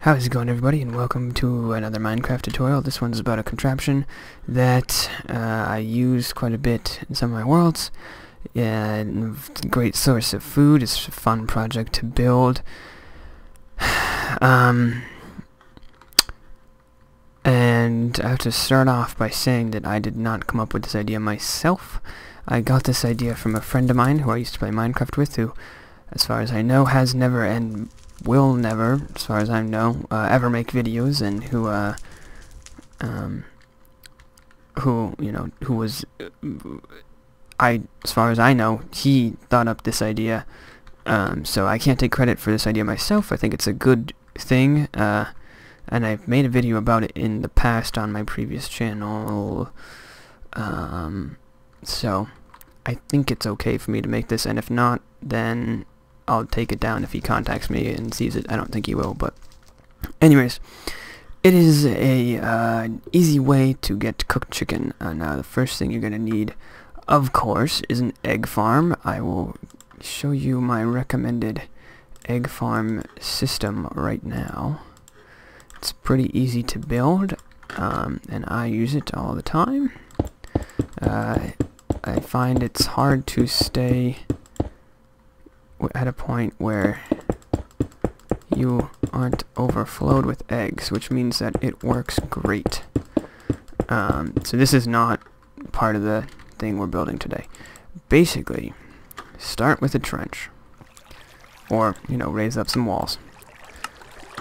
How's it going, everybody, and welcome to another Minecraft tutorial. This one's about a contraption that I use quite a bit in some of my worlds. And great source of food. It's a fun project to build. And I have to start off by saying that I did not come up with this idea myself. I got this idea from a friend of mine who I used to play Minecraft with, who, as far as I know, has never and will never, as far as I know, ever make videos, and who was, as far as I know, he thought up this idea. So I can't take credit for this idea myself. I think it's a good thing, and I've made a video about it in the past on my previous channel. So I think it's okay for me to make this, and if not, then I'll take it down if he contacts me and sees it. I don't think he will, but anyways, it is a easy way to get cooked chicken. Now the first thing you're gonna need, of course, is an egg farm. I will show you my recommended egg farm system right now. It's pretty easy to build, and I use it all the time. I find it's hard to stay at a point where you aren't overflowed with eggs, which means that it works great. So this is not part of the thing we're building today. Basically, start with a trench, or raise up some walls,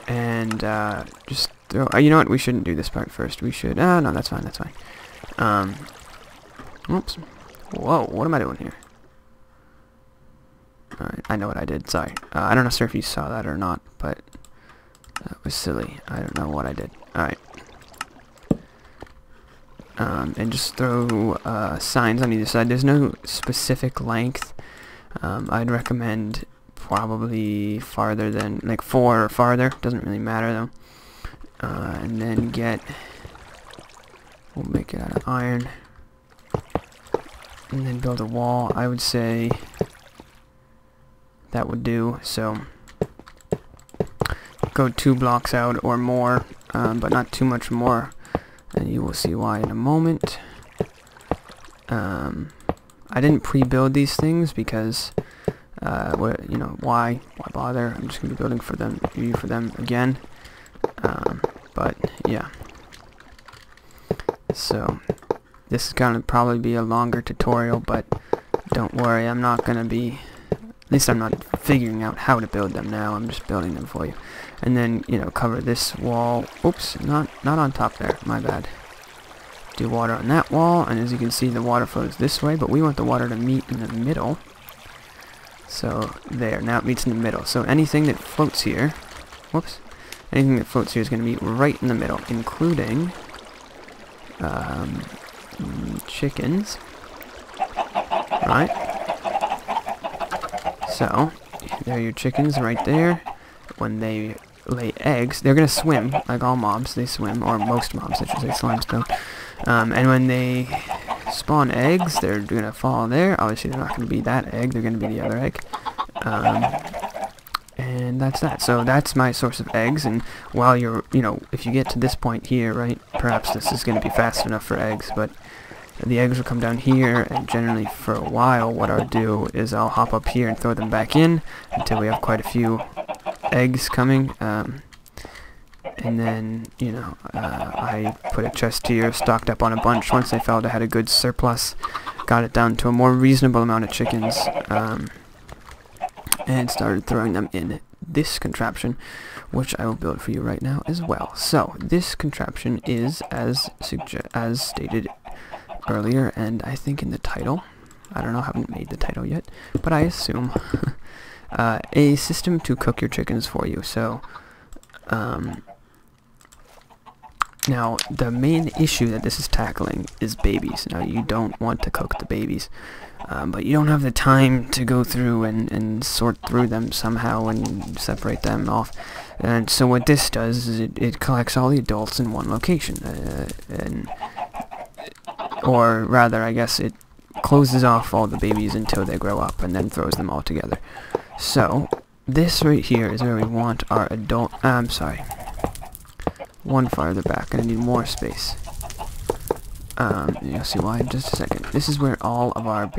and just throw. You know what? We shouldn't do this part first. We should. No, that's fine. That's fine. Oops. Whoa! What am I doing here? Alright, I know what I did, sorry. I don't know, sir, if you saw that or not, but that was silly. I don't know what I did. Alright. And just throw signs on either side. There's no specific length. I'd recommend probably farther than, like 4 or farther. Doesn't really matter, though. And then we'll make it out of iron. And then build a wall. I would say that would do. So go 2 blocks out or more, but not too much more, and you will see why in a moment. I didn't pre-build these things because why bother? I'm just gonna be building for them again. But yeah, so this is gonna probably be a longer tutorial, but don't worry, I'm not gonna be, at least I'm not figuring out how to build them now. I'm just building them for you. And then, cover this wall. Oops, not on top there. My bad. Do water on that wall, and as you can see, the water flows this way, but we want the water to meet in the middle. So, there. Now it meets in the middle. So anything that floats here, whoops, anything that floats here is going to meet right in the middle, including chickens. Right? So, there are your chickens right there. When they lay eggs, they're going to swim, like all mobs, they swim, or most mobs, I should say, slimes don't. And when they spawn eggs, they're going to fall there. Obviously, they're not going to be that egg, they're going to be the other egg. And that's that. So that's my source of eggs, and while you're, if you get to this point here, right, perhaps this is going to be fast enough for eggs, but the eggs will come down here, and generally for a while what I'll do is I'll hop up here and throw them back in until we have quite a few eggs coming, and then I put a chest here, stocked up on a bunch. Once I felt I had a good surplus, got it down to a more reasonable amount of chickens, and started throwing them in this contraption, which I will build for you right now as well. So this contraption is as stated earlier, and I think in the title, I don't know, I haven't made the title yet, but I assume a system to cook your chickens for you. So now the main issue that this is tackling is babies. Now you don't want to cook the babies, but you don't have the time to go through and sort through them somehow and separate them off. And so what this does is it collects all the adults in one location, or rather, I guess it closes off all the babies until they grow up and then throws them all together. So this right here is where we want our adult, one farther back. Gonna need more space. You'll see why in just a second. This is where all of our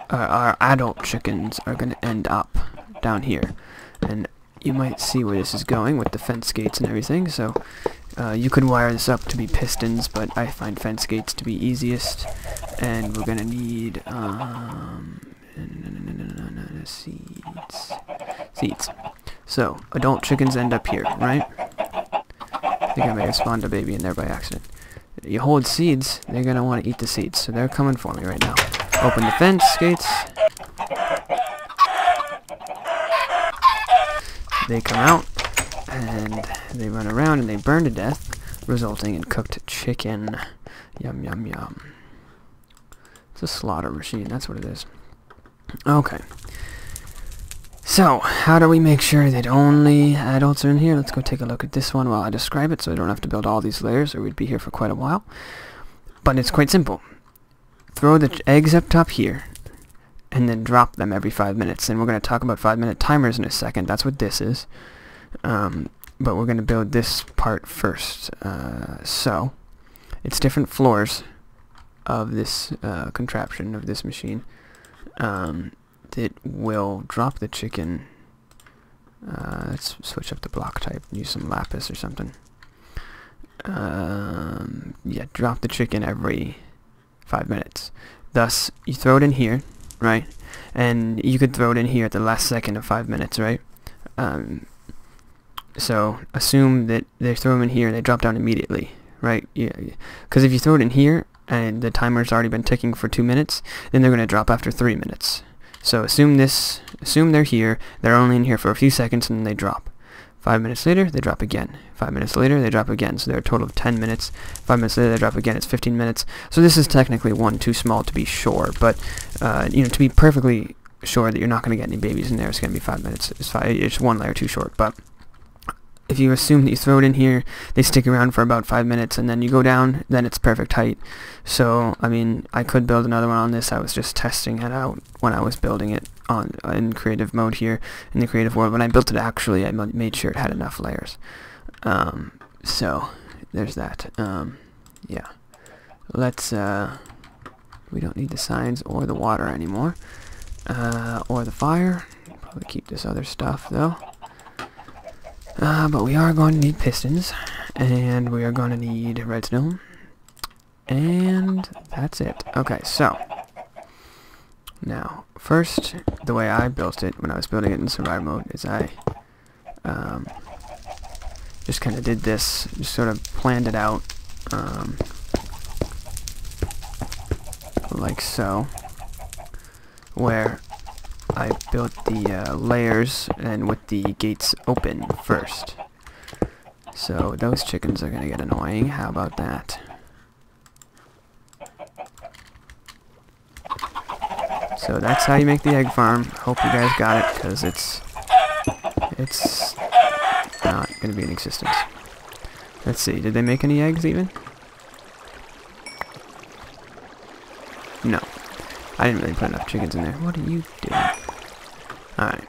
our adult chickens are gonna end up, down here. And you might see where this is going with the fence gates and everything, so you could wire this up to be pistons, but I find fence gates to be easiest. And we're gonna need seeds. So adult chickens end up here, right? I think I may have spawned a baby in there by accident. You hold seeds, they're gonna want to eat the seeds, so they're coming for me right now. Open the fence gates. They come out, and they run around, and they burn to death, resulting in cooked chicken. Yum, yum, yum. It's a slaughter machine, that's what it is. Okay. So, how do we make sure that only adults are in here? Let's go take a look at this one while I describe it, so I don't have to build all these layers, or we'd be here for quite a while. But it's quite simple. Throw the eggs up top here, and then drop them every 5 minutes. And we're going to talk about 5-minute timers in a second. That's what this is. But we're going to build this part first. So, it's different floors of this contraption, of this machine. That will drop the chicken. Let's switch up the block type and use some lapis or something. Yeah, drop the chicken every 5 minutes. Thus, you throw it in here, right? And you could throw it in here at the last second of 5 minutes, right? So, assume that they throw them in here and they drop down immediately, right? Yeah, because if you throw it in here and the timer's already been ticking for 2 minutes, then they're going to drop after 3 minutes. So assume they're here, they're only in here for a few seconds, and then they drop. 5 minutes later, they drop again. 5 minutes later, they drop again. So they're a total of 10 minutes. 5 minutes later, they drop again. It's 15 minutes. So this is technically one too small to be sure, but to be perfectly sure that you're not going to get any babies in there, it's going to be 5 minutes. It's one layer too short, but if you assume that you throw it in here, they stick around for about 5 minutes, and then you go down, then it's perfect height. So, I mean, I could build another one on this. I was just testing it out when I was building it in creative mode here, in the creative world. When I built it, actually, I made sure it had enough layers. So, there's that. Yeah. Let's, we don't need the signs or the water anymore. Or the fire. Probably keep this other stuff, though. But we are going to need pistons, and we are going to need redstone, and that's it. Okay, so, now, first, the way I built it when I was building it in survival mode is I just kind of did this, just sort of planned it out, like so, where I built the layers and with the gates open first. So those chickens are going to get annoying. How about that? So that's how you make the egg farm. Hope you guys got it, because it's not going to be in existence. Let's see, did they make any eggs even? No. I didn't really put enough chickens in there. What are you doing? Alright.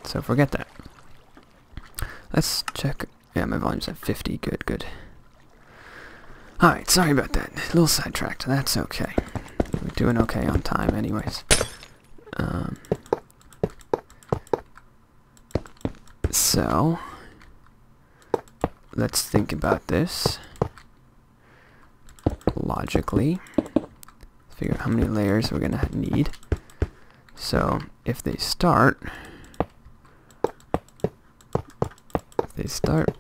So forget that. Let's check. Yeah, my volume's at 50. Good, good. Alright, sorry about that. A little sidetracked. That's okay. We're doing okay on time anyways. So, let's think about this logically. Figure out how many layers we're gonna need. So if they start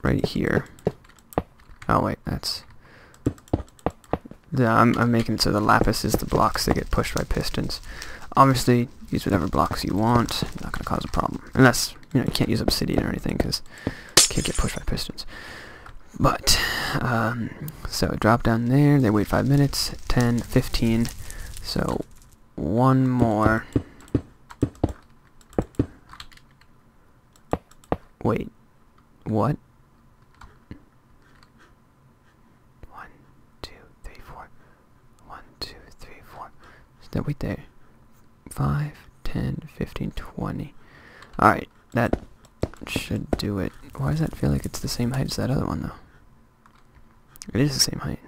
right here. Oh wait, that's I'm making it so the lapis is the blocks that get pushed by pistons. Obviously, use whatever blocks you want. Not gonna cause a problem, unless you can't use obsidian or anything because it can't get pushed by pistons. But so drop down there. They wait 5 minutes, 10, 15. So one more. Wait, what? 1, 2, 3, 4. 1, 2, 3, 4. So wait there. 5, 10, 15, 20. Alright, that should do it. Why does that feel like it's the same height as that other one, though? It is the same height.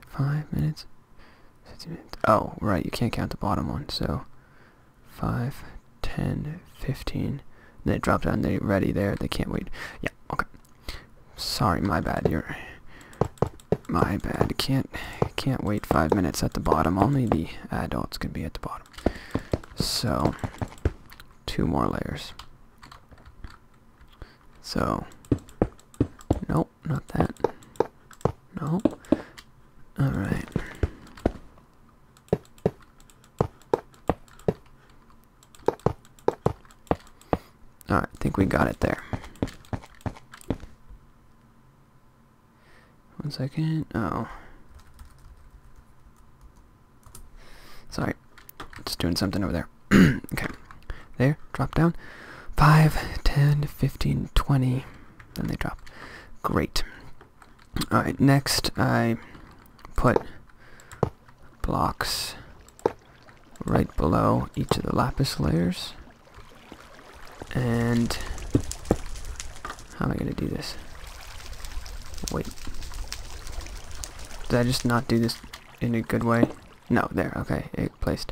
5 minutes. 15 minutes. Oh, right, you can't count the bottom one, so 5, 10, 15. Then it dropped down, they're ready there, they can't wait. Yeah, okay. Sorry, my bad, my bad. Can't wait 5 minutes at the bottom. Only the adults can be at the bottom. So 2 more layers. So nope, not that. No. Alright. Alright, I think we got it there. 1 second. Oh. Sorry. Just doing something over there. Okay. There. Drop down. 5, 10, 15, 20. Then they drop. Great. Alright, next I put blocks right below each of the lapis layers. And how am I going to do this? Wait. Did I just not do this in a good way? No, there, okay, it placed.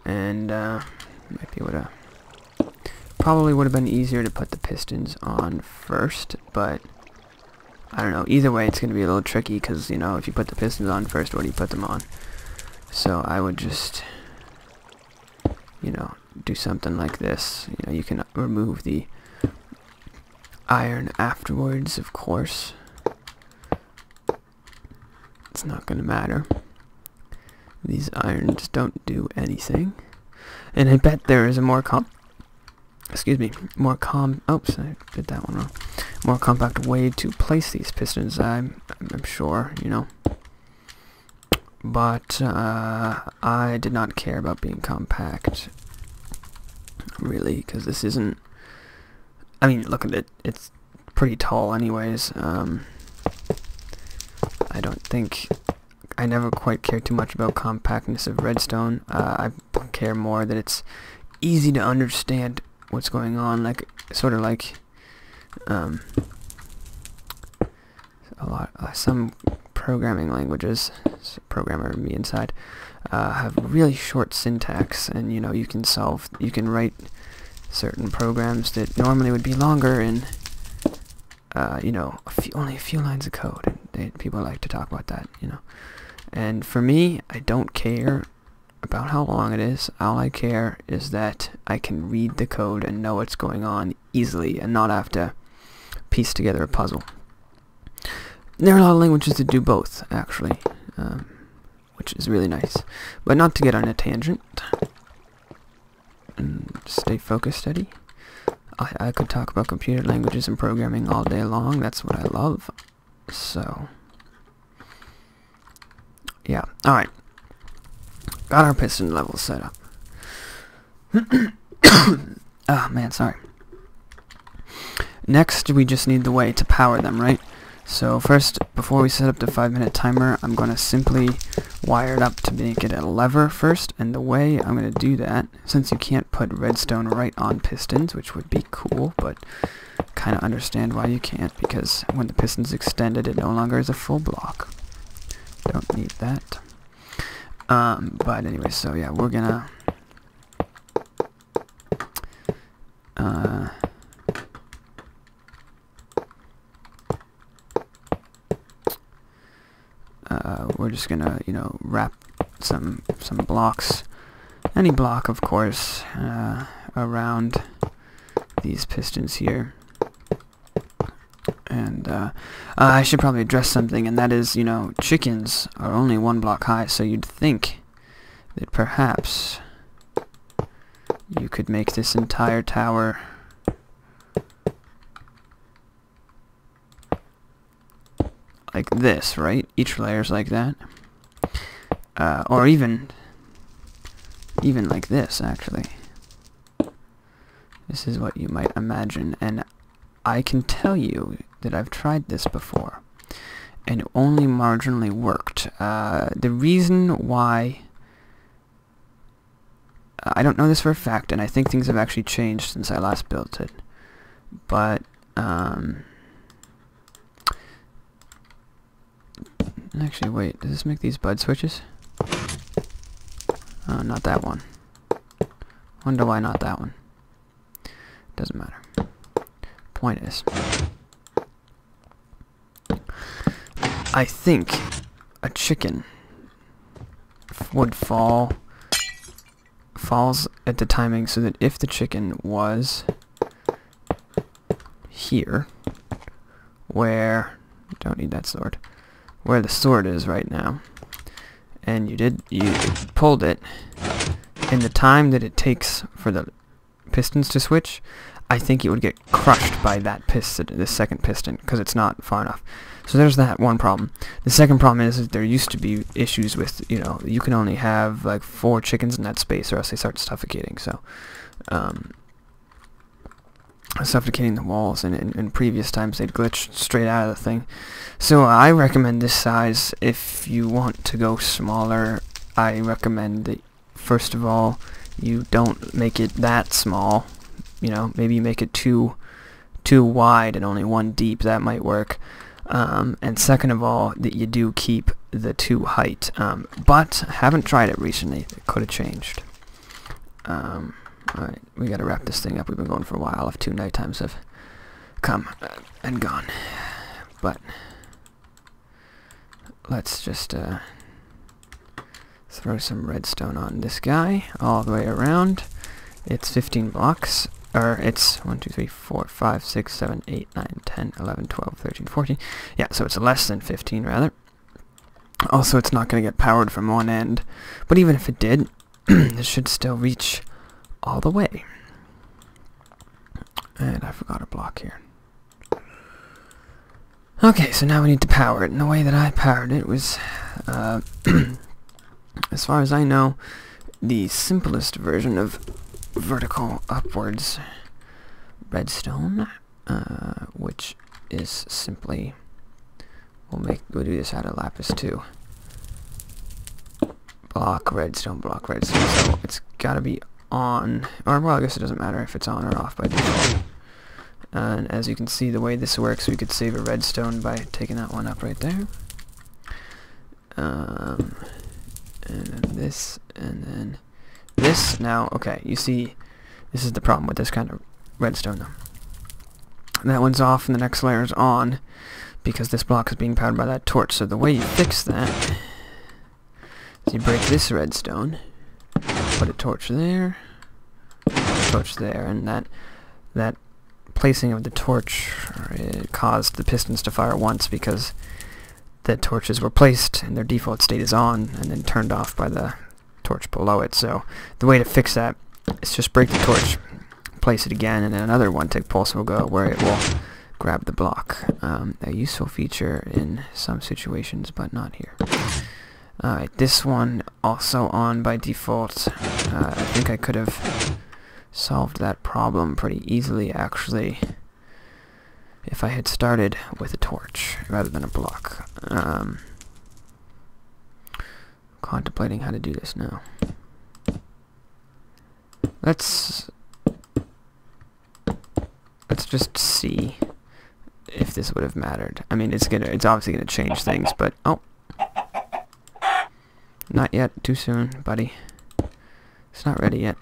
And might be able to... Probably would have been easier to put the pistons on first, but I don't know. Either way, it's going to be a little tricky because, you know, if you put the pistons on first, what do you put them on? So I would just, you know, do something like this. You know, you can remove the iron afterwards, of course. It's not going to matter. These irons don't do anything. And I bet there is a more oops, I did that one wrong. More compact way to place these pistons, I'm sure, you know. But I did not care about being compact, really, because this isn't... I mean, look at it. It's pretty tall anyways. I don't think... I never quite cared too much about compactness of redstone. I care more that it's easy to understand what's going on, like sort of like some programming languages, programmer me inside, have really short syntax, and you know, you can write certain programs that normally would be longer in you know, only a few lines of code, and people like to talk about that, you know. And for me, I don't care about how long it is. All I care is that I can read the code and know what's going on easily and not have to piece together a puzzle. There are a lot of languages that do both, actually, which is really nice. But not to get on a tangent, and stay focused steady. I could talk about computer languages and programming all day long. That's what I love. So, yeah. Alright. Got our piston levels set up. Oh, man, sorry. Next, we just need the way to power them, right? So first, before we set up the 5-minute timer, I'm going to simply wire it up to make it a lever first. And the way I'm going to do that, since you can't put redstone right on pistons, which would be cool, but kind of understand why you can't, because when the piston's extended, it no longer is a full block. Don't need that. But anyway, so yeah, we're gonna we're just gonna, you know, wrap some blocks, any block of course, around these pistons here. And I should probably address something, and that is, you know, chickens are only 1 block high, so you'd think that perhaps you could make this entire tower like this, right? Each layer's like that. Or even like this, actually. This is what you might imagine, and I can tell you that I've tried this before, and it only marginally worked. The reason why I don't know this for a fact, and I think things have actually changed since I last built it. But, actually, wait, does this make these bud switches? Not that one. Wonder why not that one. Doesn't matter. Point is, I think a chicken would falls at the timing so that if the chicken was here, where, don't need that sword, where the sword is right now, and you pulled it, in the time that it takes for the pistons to switch, I think it would get crushed by that piston, the second piston, because it's not far enough. So there's that one problem. The second problem is that there used to be issues with, you know, you can only have like 4 chickens in that space or else they start suffocating. So, suffocating the walls, and in previous times they'd glitch straight out of the thing. So I recommend this size. If you want to go smaller, I recommend that, first of all, you don't make it that small. You know, maybe you make it too wide and only 1 deep. That might work. And second of all, that you do keep the 2 height. But I haven't tried it recently. It could have changed. Alright, we gotta wrap this thing up. We've been going for a while. If 2 night times have come and gone. But let's just throw some redstone on this guy all the way around. It's 15 blocks. Or it's 1, 2, 3, 4, 5, 6, 7, 8, 9, 10, 11, 12, 13, 14. Yeah, so it's less than 15 rather. Also, it's not going to get powered from one end. But even if it did, this should still reach all the way. And I forgot a block here. Okay, so now we need to power it. And the way that I powered it was, as far as I know, the simplest version of vertical upwards redstone, which is simply, we'll do this out of lapis too. Block redstone, so it's gotta be on, or well, I guess it doesn't matter if it's on or off by default. And as you can see, the way this works, we could save a redstone by taking that one up right there. And then this, and then this. Now, okay, you see, this is the problem with this kind of redstone though. That one's off and the next layer is on because this block is being powered by that torch. So the way you fix that is you break this redstone, put a torch there, and that placing of the torch caused the pistons to fire once because the torches were placed and their default state is on and then turned off by the torch below it. So the way to fix that is just break the torch, place it again, and then another one-tick pulse will go where it will grab the block. A useful feature in some situations, but not here. Alright, this one also on by default. I think I could have solved that problem pretty easily, actually, if I had started with a torch rather than a block. Contemplating how to do this now. Let's just see if this would have mattered. I mean, it's obviously gonna change things, but oh, not yet. Too soon, buddy. It's not ready yet.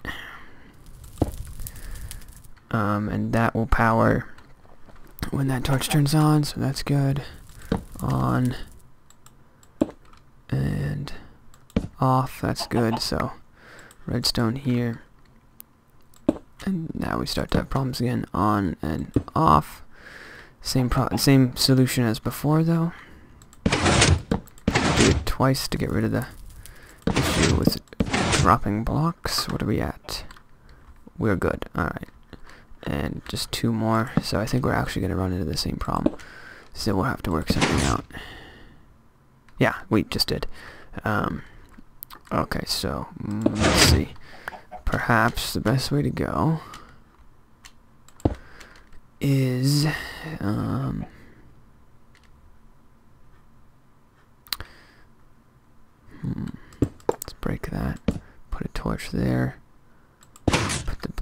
And that will power when that torch turns on, so that's good. On and off, that's good. So redstone here, and now we start to have problems again. On and off, same solution as before though. Do it twice to get rid of the issue with dropping blocks. What are we at? We're good. Alright. And just 2 more, so I think we're actually going to run into the same problem. So we'll have to work something out. Yeah, we just did. Okay, so let's see. Perhaps the best way to go is let's break that. Put a torch there.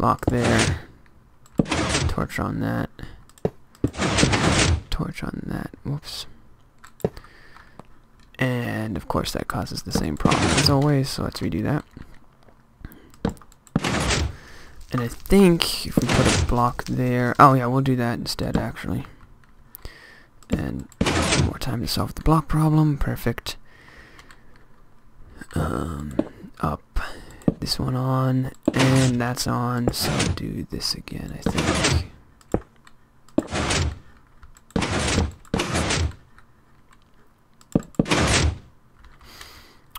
block there, torch on that, torch on that, whoops. And of course that causes the same problem as always, so let's redo that. And I think if we put a block there, oh yeah, we'll do that instead actually. And more time to solve the block problem, perfect. Up, this one on, and that's on, so I'll do this again, I think.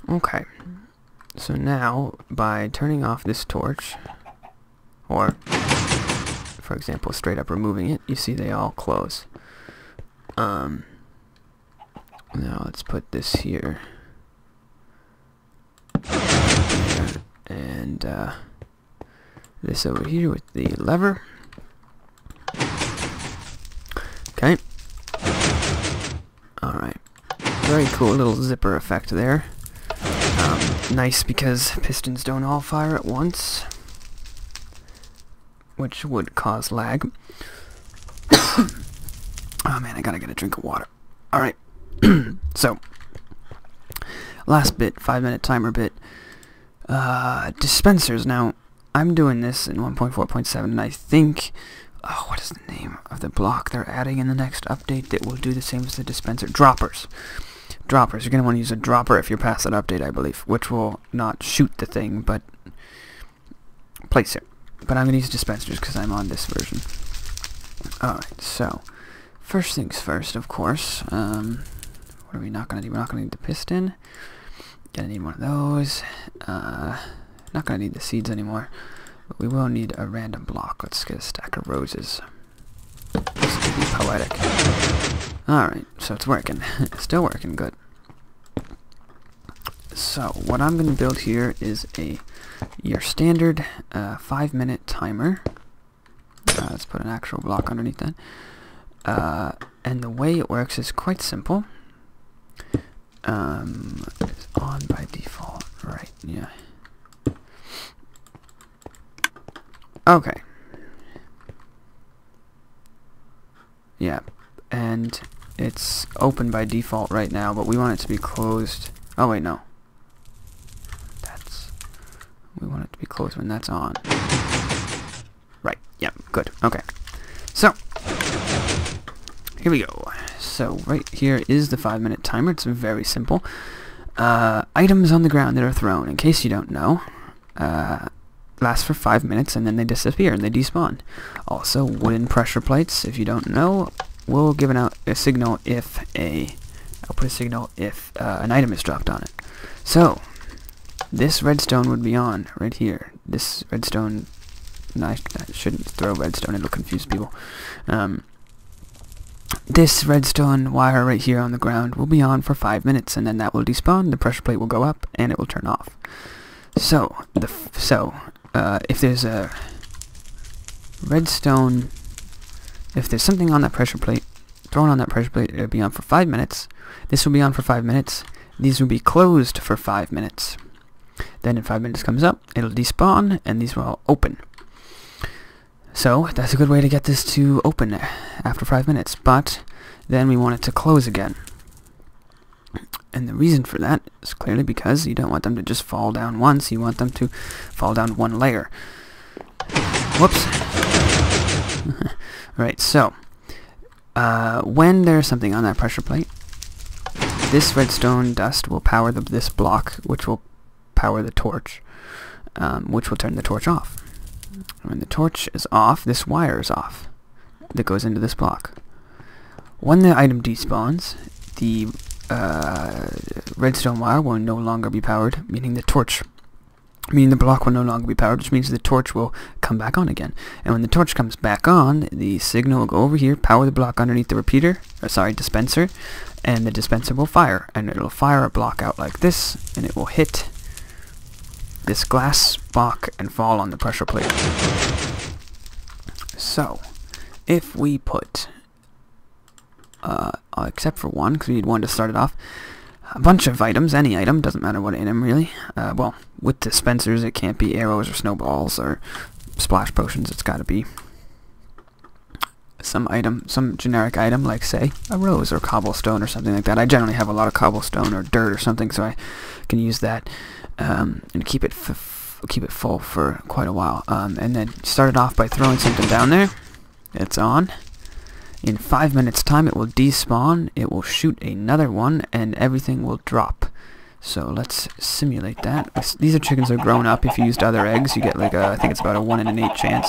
Okay, so now by turning off this torch, or for example straight up removing it, you see they all close. Now let's put this here, and this over here with the lever. Okay, alright, very cool little zipper effect there. Nice because pistons don't all fire at once, which would cause lag. Oh man, I gotta get a drink of water. Alright, so, last bit, 5-minute timer bit. Dispensers. Now, I'm doing this in 1.4.7, and I think, oh, what is the name of the block they're adding in the next update that will do the same as the dispenser? Droppers. Droppers. You're going to want to use a dropper if you're past that update, I believe, which will not shoot the thing, but place it. But I'm going to use dispensers because I'm on this version. Alright, so, first things first, of course. What are we not going to need? We're not going to need the piston. Gonna need one of those. Not gonna need the seeds anymore, but we will need a random block. Let's get a stack of roses. This could be poetic. Alright, so it's working. It's still working good. So, what I'm gonna build here is your standard 5-minute timer. Let's put an actual block underneath that. And the way it works is quite simple. It's on by default, right? Yeah. Okay. Yeah, and it's open by default right now, but we want it to be closed. Oh wait, no. We want it to be closed when that's on. Right. Yeah. Good. Okay. So here we go. So right here is the 5-minute timer. It's very simple. Items on the ground that are thrown, in case you don't know, last for 5 minutes and then they disappear and they despawn. Also, wooden pressure plates, if you don't know, will give out a signal if I'll put a signal if an item is dropped on it. So this redstone would be on right here. This redstone, no, I shouldn't throw redstone, it'll confuse people. This redstone wire right here on the ground will be on for 5 minutes, and then that will despawn, the pressure plate will go up, and it will turn off. So, if there's a redstone, if there's something on that pressure plate, thrown on that pressure plate, it'll be on for 5 minutes. This will be on for 5 minutes. These will be closed for 5 minutes. Then in 5 minutes comes up, it'll despawn, and these will all open. So, that's a good way to get this to open after 5 minutes, but then we want it to close again. And the reason for that is clearly because you don't want them to just fall down once, you want them to fall down one layer. Whoops. Right, so, when there's something on that pressure plate, this redstone dust will power this block, which will power the torch, which will turn the torch off. When the torch is off, this wire is off that goes into this block. When the item despawns, the redstone wire will no longer be powered, meaning the block will no longer be powered, which means the torch will come back on again. And when the torch comes back on, the signal will go over here, power the block underneath the dispenser, and the dispenser will fire. And it'll fire a block out like this, and it will hit this glass block and fall on the pressure plate. So, if we put, except for one, because we need one to start it off, a bunch of items, any item, doesn't matter what item really. Well, with dispensers it can't be arrows or snowballs or splash potions, it's got to be some generic item, like say a rose or cobblestone or something like that. I generally have a lot of cobblestone or dirt or something, so I can use that and keep it full for quite a while. And then start it off by throwing something down there. It's on. In 5 minutes time it will despawn, it will shoot another one, and everything will drop. So let's simulate that. These are chickens that are grown up. If you used other eggs, you get like I think it's about a 1 in an 8 chance.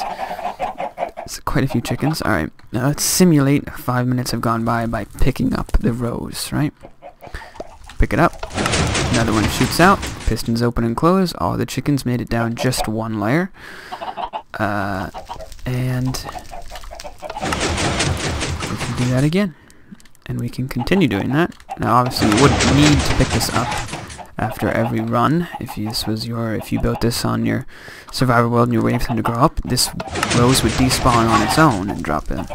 It's quite a few chickens. Alright, now let's simulate 5 minutes have gone by picking up the rose, right? Pick it up. Another one shoots out. Pistons open and close. All the chickens made it down just 1 layer. And we can do that again. And we can continue doing that. Now obviously you wouldn't need to pick this up after every run. If you built this on your survivor world and you're waiting for them to grow up, this rose would despawn on its own and drop in.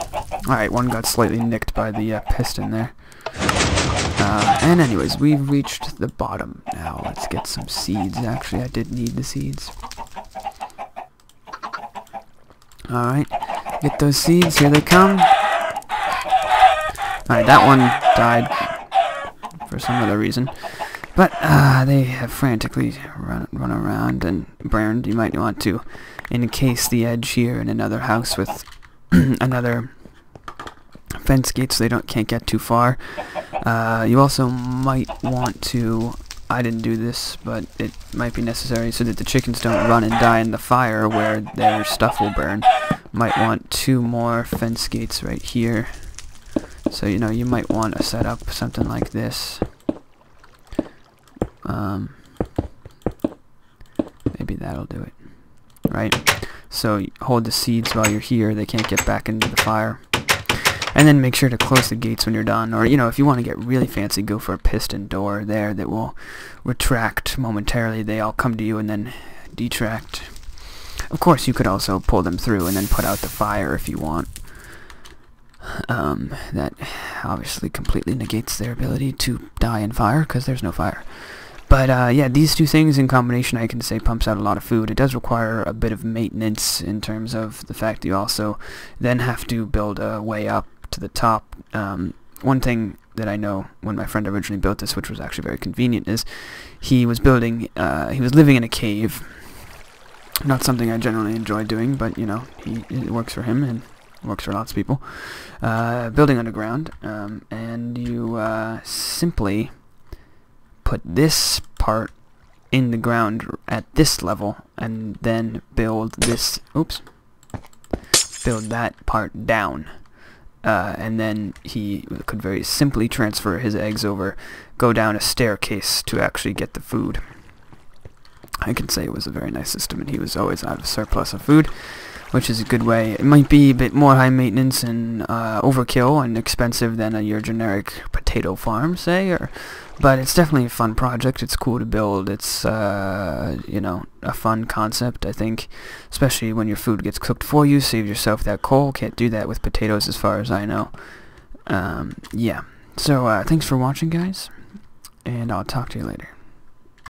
Alright, one got slightly nicked by the piston there. And anyways, we've reached the bottom. Now let's get some seeds. Actually, I did need the seeds. Alright, get those seeds, here they come. Alright, that one died for some other reason. But they have frantically run around and burned. You might want to encase the edge here in another house with another fence gate so they can't get too far. You also might want to, I didn't do this, but it might be necessary so that the chickens don't run and die in the fire where their stuff will burn. Might want 2 more fence gates right here. So, you know, you might want to set up something like this. Maybe that'll do it. Right? So, hold the seeds while you're here. They can't get back into the fire. And then make sure to close the gates when you're done. Or, you know, if you want to get really fancy, go for a piston door there that will retract momentarily. They all come to you and then detract. Of course, you could also pull them through and then put out the fire if you want. That obviously completely negates their ability to die in fire, because there's no fire. But, yeah, these 2 things in combination, I can say, pumps out a lot of food. It does require a bit of maintenance in terms of the fact that you also then have to build a way up to the top. One thing that I know when my friend originally built this, which was actually very convenient, is he was living in a cave. Not something I generally enjoy doing, but, you know, it works for him, and works for lots of people. Building underground, and you simply put this part in the ground at this level, and then build this, build that part down. And then he could very simply transfer his eggs over, go down a staircase to actually get the food. I can say it was a very nice system, and he was always out of surplus of food, which is a good way. It might be a bit more high maintenance and overkill and expensive than your generic potato farm, say, but it's definitely a fun project. It's cool to build. It's you know, a fun concept, I think, especially when your food gets cooked for you. Save yourself that coal. Can't do that with potatoes as far as I know. Yeah, so thanks for watching, guys, and I'll talk to you later.